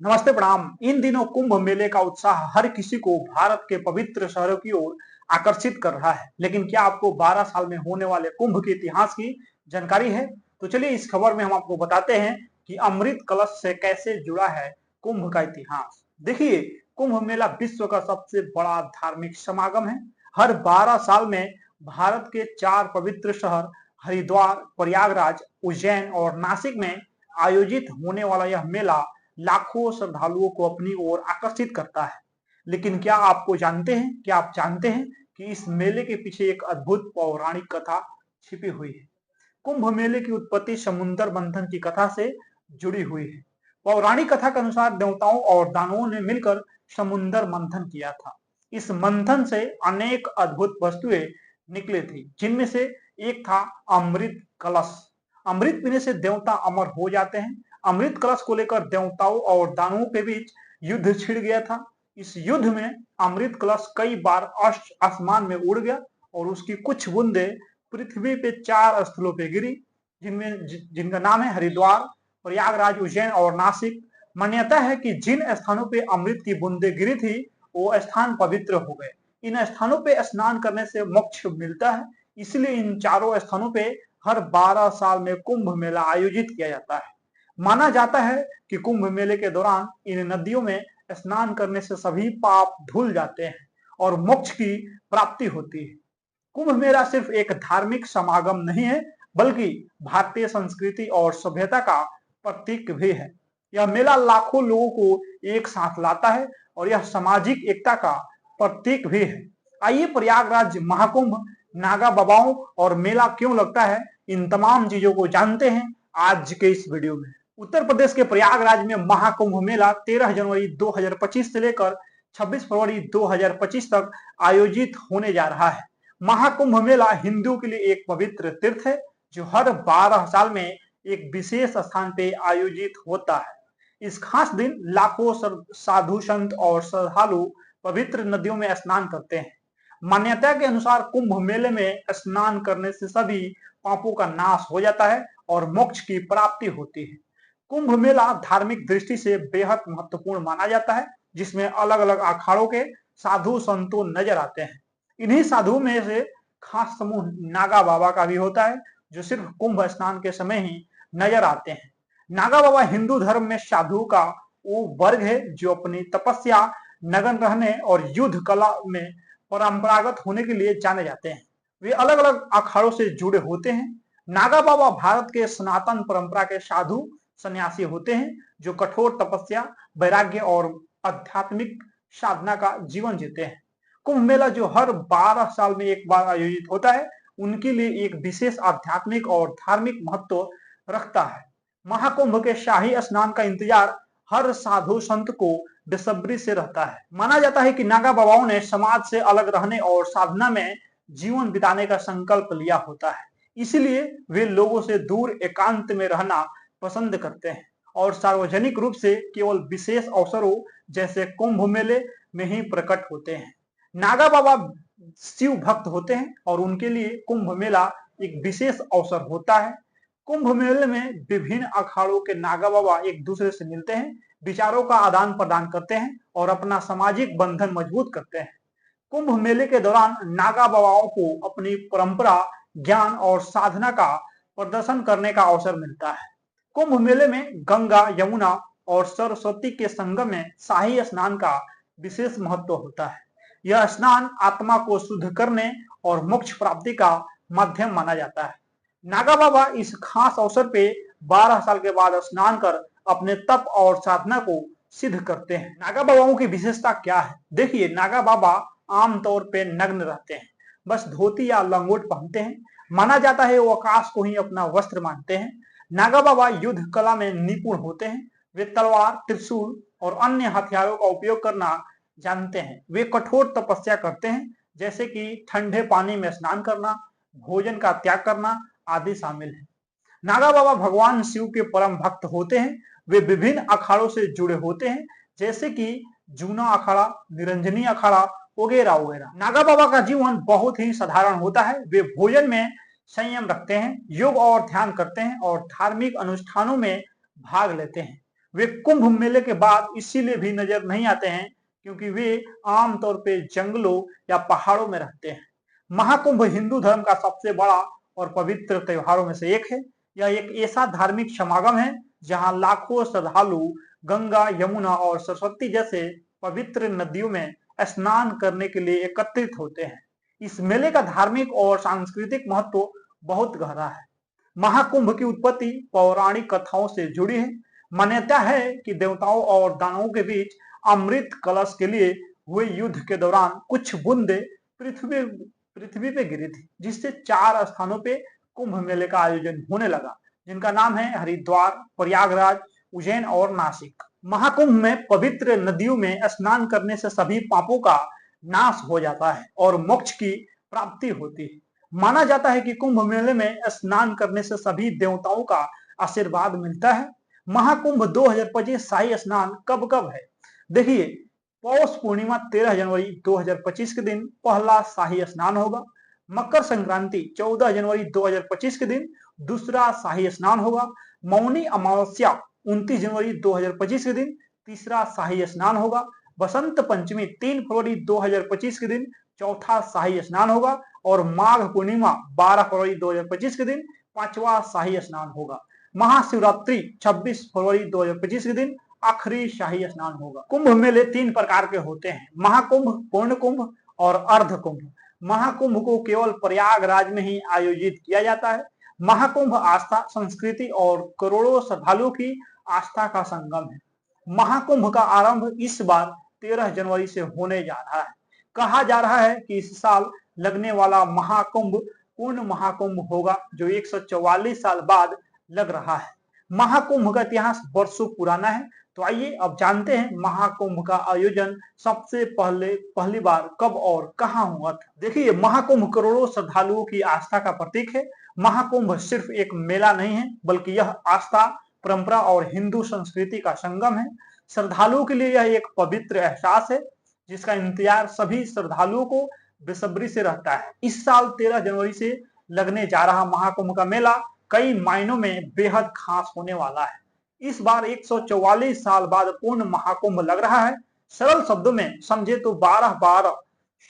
नमस्ते प्रणाम। इन दिनों कुंभ मेले का उत्साह हर किसी को भारत के पवित्र शहरों की ओर आकर्षित कर रहा है। लेकिन क्या आपको 12 साल में होने वाले कुंभ के इतिहास की जानकारी है? तो चलिए इस खबर में हम आपको बताते हैं कि अमृत कलश से कैसे जुड़ा है कुंभ का इतिहास। देखिए, कुंभ मेला विश्व का सबसे बड़ा धार्मिक समागम है। हर 12 साल में भारत के 4 पवित्र शहर हरिद्वार, प्रयागराज, उज्जैन और नासिक में आयोजित होने वाला यह मेला लाखों श्रद्धालुओं को अपनी ओर आकर्षित करता है। लेकिन क्या आप जानते हैं कि इस मेले के पीछे एक अद्भुत पौराणिक कथा छिपी हुई है? कुंभ मेले की उत्पत्ति समुद्र मंथन की कथा से जुड़ी हुई है। पौराणिक कथा के अनुसार देवताओं और दानवों ने मिलकर समुद्र मंथन किया था। इस मंथन से अनेक अद्भुत वस्तुएं निकली थी, जिनमें से एक था अमृत कलश। अमृत पीने से देवता अमर हो जाते हैं। अमृत कलश को लेकर देवताओं और दानवों के बीच युद्ध छिड़ गया था। इस युद्ध में अमृत कलश कई बार आसमान में उड़ गया और उसकी कुछ बूंदे पृथ्वी पे 4 स्थलों पे गिरी, जिनका नाम है हरिद्वार, प्रयागराज, उज्जैन और नासिक। मान्यता है कि जिन स्थानों पे अमृत की बूंदे गिरी थी वो स्थान पवित्र हो गए। इन स्थानों पे स्नान करने से मोक्ष मिलता है। इसलिए इन चारों स्थानों पे हर 12 साल में कुंभ मेला आयोजित किया जाता है। माना जाता है कि कुंभ मेले के दौरान इन नदियों में स्नान करने से सभी पाप धुल जाते हैं और मोक्ष की प्राप्ति होती है। कुंभ मेला सिर्फ एक धार्मिक समागम नहीं है, बल्कि भारतीय संस्कृति और सभ्यता का प्रतीक भी है। यह मेला लाखों लोगों को एक साथ लाता है और यह सामाजिक एकता का प्रतीक भी है। आइए प्रयागराज महाकुंभ, नागा बाबाओं और मेला क्यों लगता है, इन तमाम चीजों को जानते हैं आज के इस वीडियो में। उत्तर प्रदेश के प्रयागराज में महाकुंभ मेला 13 जनवरी 2025 से लेकर 26 फरवरी 2025 तक आयोजित होने जा रहा है। महाकुंभ मेला हिंदुओं के लिए एक पवित्र तीर्थ है जो हर 12 साल में एक विशेष स्थान पे आयोजित होता है। इस खास दिन लाखों साधु संत और श्रद्धालु पवित्र नदियों में स्नान करते हैं। मान्यता के अनुसार कुंभ मेले में स्नान करने से सभी पापों का नाश हो जाता है और मोक्ष की प्राप्ति होती है। कुंभ मेला धार्मिक दृष्टि से बेहद महत्वपूर्ण माना जाता है, जिसमें अलग अलग अखाड़ों के साधु संतों नजर आते हैं। इन्हीं साधुओं में से खास समूह नागा बाबा का भी होता है, जो सिर्फ कुंभ स्नान के समय ही नजर आते हैं। नागा बाबा हिंदू धर्म में साधु का वो वर्ग है जो अपनी तपस्या, नग्न रहने और युद्ध कला में परंपरागत होने के लिए जाने जाते हैं। वे अलग अलग अखाड़ों से जुड़े होते हैं। नागा बाबा भारत के सनातन परंपरा के साधु सन्यासी होते हैं जो कठोर तपस्या, वैराग्य और आध्यात्मिक साधना का जीवन जीते हैं। कुंभ मेला जो हर 12 साल में एक बार आयोजित होता है, उनके लिए एक विशेष आध्यात्मिक और धार्मिक महत्व रखता है। महाकुंभ के शाही स्नान का इंतजार हर साधु संत को बेसब्री से रहता है। माना जाता है कि नागा बाबाओं ने समाज से अलग रहने और साधना में जीवन बिताने का संकल्प लिया होता है। इसलिए वे लोगों से दूर एकांत में रहना पसंद करते हैं और सार्वजनिक रूप से केवल विशेष अवसरों जैसे कुंभ मेले में ही प्रकट होते हैं। नागा बाबा शिव भक्त होते हैं और उनके लिए कुंभ मेला एक विशेष अवसर होता है। कुंभ मेले में विभिन्न अखाड़ों के नागा बाबा एक दूसरे से मिलते हैं, विचारों का आदान प्रदान करते हैं और अपना सामाजिक बंधन मजबूत करते हैं। कुंभ मेले के दौरान नागा बाबाओं को अपनी परंपरा, ज्ञान और साधना का प्रदर्शन करने का अवसर मिलता है। कुंभ मेले में गंगा, यमुना और सरस्वती के संगम में शाही स्नान का विशेष महत्व होता है। यह स्नान आत्मा को शुद्ध करने और मोक्ष प्राप्ति का माध्यम माना जाता है। नागा बाबा इस खास अवसर पे 12 साल के बाद स्नान कर अपने तप और साधना को सिद्ध करते हैं। नागा बाबाओं की विशेषता क्या है? देखिए, नागा बाबा आमतौर पे नग्न रहते हैं, बस धोती या लंगोट पहनते हैं। माना जाता है वो आकाश को ही अपना वस्त्र मानते हैं। नागा बाबा युद्ध कला में निपुण होते हैं। वे तलवार, त्रिशूल और अन्य हथियारों का उपयोग करना जानते हैं। वे कठोर तपस्या करते हैं, जैसे कि ठंडे पानी में स्नान करना, भोजन का त्याग करना आदि शामिल है। नागा बाबा भगवान शिव के परम भक्त होते हैं। वे विभिन्न अखाड़ों से जुड़े होते हैं, जैसे कि जूना अखाड़ा, निरंजनी अखाड़ा वगैरह वगैरह। नागा बाबा का जीवन बहुत ही साधारण होता है। वे भोजन में संयम रखते हैं, योग और ध्यान करते हैं और धार्मिक अनुष्ठानों में भाग लेते हैं। वे कुंभ मेले के बाद इसीलिए भी नजर नहीं आते हैं क्योंकि वे आमतौर पे जंगलों या पहाड़ों में रहते हैं। महाकुंभ हिंदू धर्म का सबसे बड़ा और पवित्र त्योहारों में से एक है। यह एक ऐसा धार्मिक समागम है जहां लाखों श्रद्धालु गंगा, यमुना और सरस्वती जैसे पवित्र नदियों में स्नान करने के लिए एकत्रित होते हैं। इस मेले का धार्मिक और सांस्कृतिक महत्व बहुत गहरा है। महाकुंभ की उत्पत्ति पौराणिक कथाओं से जुड़ी है। मान्यता है कि देवताओं और दानवों के बीच अमृत कलश के लिए हुए युद्ध के दौरान कुछ बूंदे पृथ्वी पृथ्वी पे गिरी थी, जिससे 4 स्थानों पे कुंभ मेले का आयोजन होने लगा, जिनका नाम है हरिद्वार, प्रयागराज, उज्जैन और नासिक। महाकुंभ में पवित्र नदियों में स्नान करने से सभी पापों का नाश हो जाता है और मोक्ष की प्राप्ति होती है। माना जाता है कि कुंभ मेले में स्नान करने से सभी देवताओं का आशीर्वाद मिलता है। महाकुंभ 2025 शाही स्नान कब कब है? देखिए, पौष पूर्णिमा 13 जनवरी 2025 के दिन पहला शाही स्नान होगा। मकर संक्रांति 14 जनवरी 2025 के दिन दूसरा शाही स्नान होगा। मौनी अमावस्या 29 जनवरी 2025 के दिन तीसरा शाही स्नान होगा। बसंत पंचमी 3 फरवरी 2025 के दिन चौथा शाही स्नान होगा और माघ पूर्णिमा 12 फरवरी 2025 के दिन पांचवा शाही स्नान होगा। महाशिवरात्रि 26 फरवरी 2025 के दिन आखिरी शाही स्नान होगा। कुंभ मेले 3 प्रकार के होते हैं: महाकुंभ, पूर्ण कुंभ और अर्ध कुंभ। महाकुंभ को केवल प्रयागराज में ही आयोजित किया जाता है। महाकुंभ आस्था, संस्कृति और करोड़ों श्रद्धालुओं की आस्था का संगम है। महाकुंभ का आरंभ इस बार 13 जनवरी से होने जा रहा है। कहा जा रहा है कि इस साल लगने वाला महाकुंभ पूर्ण महाकुंभ होगा, जो 144 साल बाद लग रहा है। महाकुंभ का इतिहास वर्षों पुराना है। तो आइए अब जानते हैं महाकुंभ का आयोजन सबसे पहली बार कब और कहां हुआ था। देखिए, महाकुंभ करोड़ों श्रद्धालुओं की आस्था का प्रतीक है। महाकुंभ सिर्फ एक मेला नहीं है, बल्कि यह आस्था, परंपरा और हिंदू संस्कृति का संगम है। श्रद्धालुओं के लिए यह एक पवित्र एहसास है जिसका इंतजार सभी श्रद्धालुओं को बेसब्री से रहता है। इस साल 13 जनवरी से लगने जा रहा महाकुंभ का मेला कई मायनों में बेहद खास होने वाला है। इस बार 144 साल बाद पूर्ण महाकुंभ लग रहा है। सरल शब्दों में समझे तो 12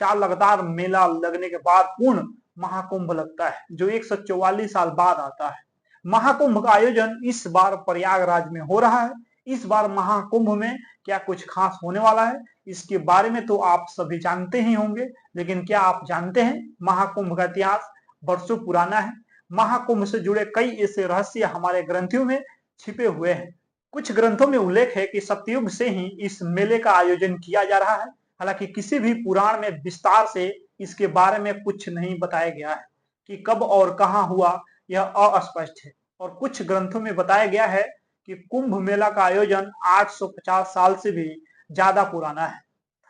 साल लगातार मेला लगने के बाद पूर्ण महाकुंभ लगता है, जो 144 साल बाद आता है। महाकुंभ का आयोजन इस बार प्रयागराज में हो रहा है। इस बार महाकुंभ में क्या कुछ खास होने वाला है, इसके बारे में तो आप सभी जानते ही होंगे, लेकिन क्या आप जानते हैं महाकुंभ का इतिहास वर्षों पुराना है। महाकुंभ से जुड़े कई ऐसे रहस्य हमारे ग्रंथों में छिपे हुए हैं। कुछ ग्रंथों में उल्लेख है कि सतयुग से ही इस मेले का आयोजन किया जा रहा है। हालांकि किसी भी पुराण में विस्तार से इसके बारे में कुछ नहीं बताया गया है कि कब और कहां हुआ, यह अस्पष्ट है। और कुछ ग्रंथों में बताया गया है कि कुंभ मेला का आयोजन 850 साल से भी ज्यादा पुराना है।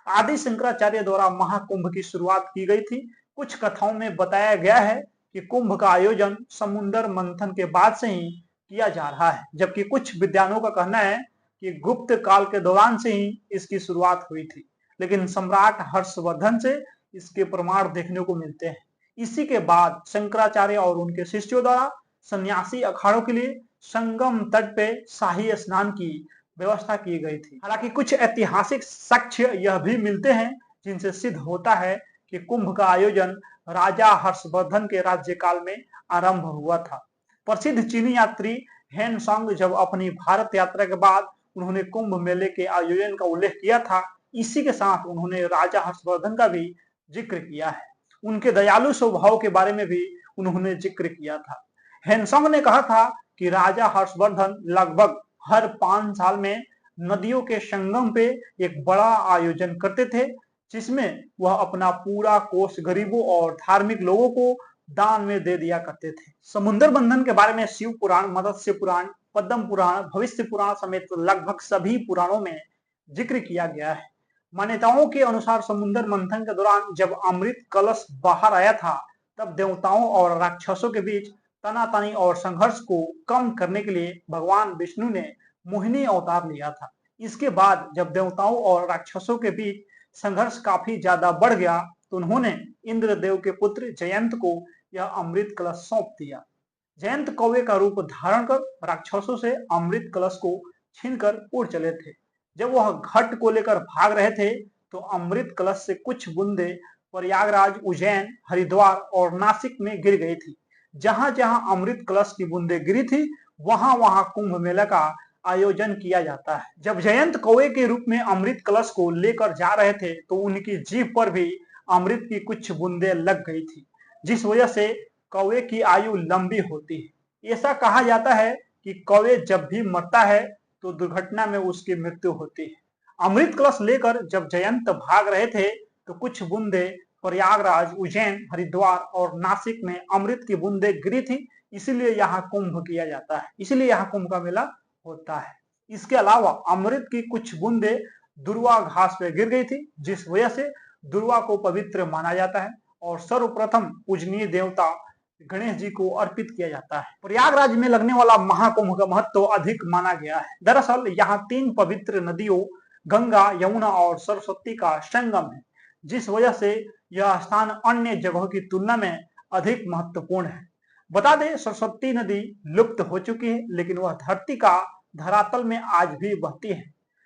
आदि शंकराचार्य द्वारा महाकुंभ की शुरुआत की गई थी। कुछ कथाओं में बताया गया है कि कुंभ का आयोजन समुद्र मंथन के बाद से ही किया जा रहा है, जबकि कुछ विद्वानों का कहना है कि गुप्त काल के दौरान से ही इसकी शुरुआत हुई थी, लेकिन सम्राट हर्षवर्धन से इसके प्रमाण देखने को मिलते हैं। इसी के बाद शंकराचार्य और उनके शिष्यों द्वारा सन्यासी अखाड़ों के लिए संगम तट पे शाही स्नान की व्यवस्था की गई थी। हालांकि कुछ ऐतिहासिक साक्ष्य यह भी मिलते हैं जिनसे सिद्ध होता है कि कुंभ का आयोजन राजा हर्षवर्धन के राज्यकाल में आरंभ हुआ था। प्रसिद्ध चीनी यात्री हेन सांग जब अपनी भारत यात्रा के बाद उन्होंने कुंभ मेले के आयोजन का उल्लेख किया था, इसी के साथ उन्होंने राजा हर्षवर्धन का भी जिक्र किया है। उनके दयालु स्वभाव के बारे में भी उन्होंने जिक्र किया था। हेनसंग ने कहा था कि राजा हर्षवर्धन लगभग हर 5 साल में नदियों के संगम पे एक बड़ा आयोजन करते थे, जिसमें वह अपना पूरा कोष गरीबों और धार्मिक लोगों को दान में दे दिया करते थे। समुद्र बंधन के बारे में शिव पुराण, मत्स्य पुराण, पद्म पुराण, भविष्य पुराण समेत लगभग सभी पुराणों में जिक्र किया गया है। मान्यताओं के अनुसार समुद्र मंथन के दौरान जब अमृत कलश बाहर आया था, तब देवताओं और राक्षसों के बीच तनातनी और संघर्ष को कम करने के लिए भगवान विष्णु ने मोहिनी अवतार लिया था। इसके बाद जब देवताओं और राक्षसों के बीच संघर्ष काफी ज्यादा बढ़ गया, तो उन्होंने इंद्रदेव के पुत्र जयंत को यह अमृत कलश सौंप दिया। जयंत कौवे का रूप धारण कर राक्षसों से अमृत कलश को छीनकर उड़ चले थे। जब वह घट को लेकर भाग रहे थे तो अमृत कलश से कुछ बूंदे प्रयागराज, उज्जैन, हरिद्वार और नासिक में गिर गई थी। जहां जहां अमृत कलश की बूंदे गिरी थी वहां वहां कुंभ मेला का आयोजन किया जाता है। जब जयंत कौवे के रूप में अमृत कलश को लेकर जा रहे थे तो उनकी जीभ पर भी अमृत की कुछ बूंदे लग गई थी, जिस वजह से कौवे की आयु लंबी होती है। ऐसा कहा जाता है कि कौवे जब भी मरता है तो दुर्घटना में उसकी मृत्यु होती है। अमृत कलश लेकर जब जयंत भाग रहे थे तो कुछ बूंदे प्रयागराज, उज्जैन, हरिद्वार और नासिक में अमृत की बूंदे गिरी थी, इसीलिए यहाँ कुंभ किया जाता है, इसीलिए यहाँ कुंभ का मेला होता है। इसके अलावा अमृत की कुछ बूंदे दुर्वा घास पे गिर गई थी, जिस वजह से दुर्वा को पवित्र माना जाता है और सर्वप्रथम पूजनीय देवता गणेश जी को अर्पित किया जाता है। प्रयागराज में लगने वाला महाकुंभ का महत्व अधिक माना गया है। दरअसल यहाँ 3 पवित्र नदियों गंगा, यमुना और सरस्वती का संगम है, जिस वजह से यह स्थान अन्य जगहों की तुलना में अधिक महत्वपूर्ण है। बता दें, सरस्वती नदी लुप्त हो चुकी है, लेकिन वह धरती का धरातल में आज भी बहती है।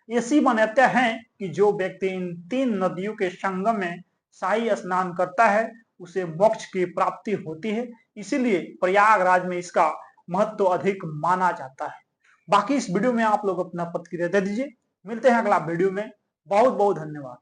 ऐसी मान्यता है कि जो व्यक्ति इन 3 नदियों के संगम में शाही स्नान करता है उसे मोक्ष की प्राप्ति होती है, इसीलिए प्रयागराज में इसका महत्व अधिक माना जाता है। बाकी इस वीडियो में आप लोग अपना प्रतिक्रिया दे दीजिए। मिलते हैं अगला वीडियो में। बहुत बहुत धन्यवाद।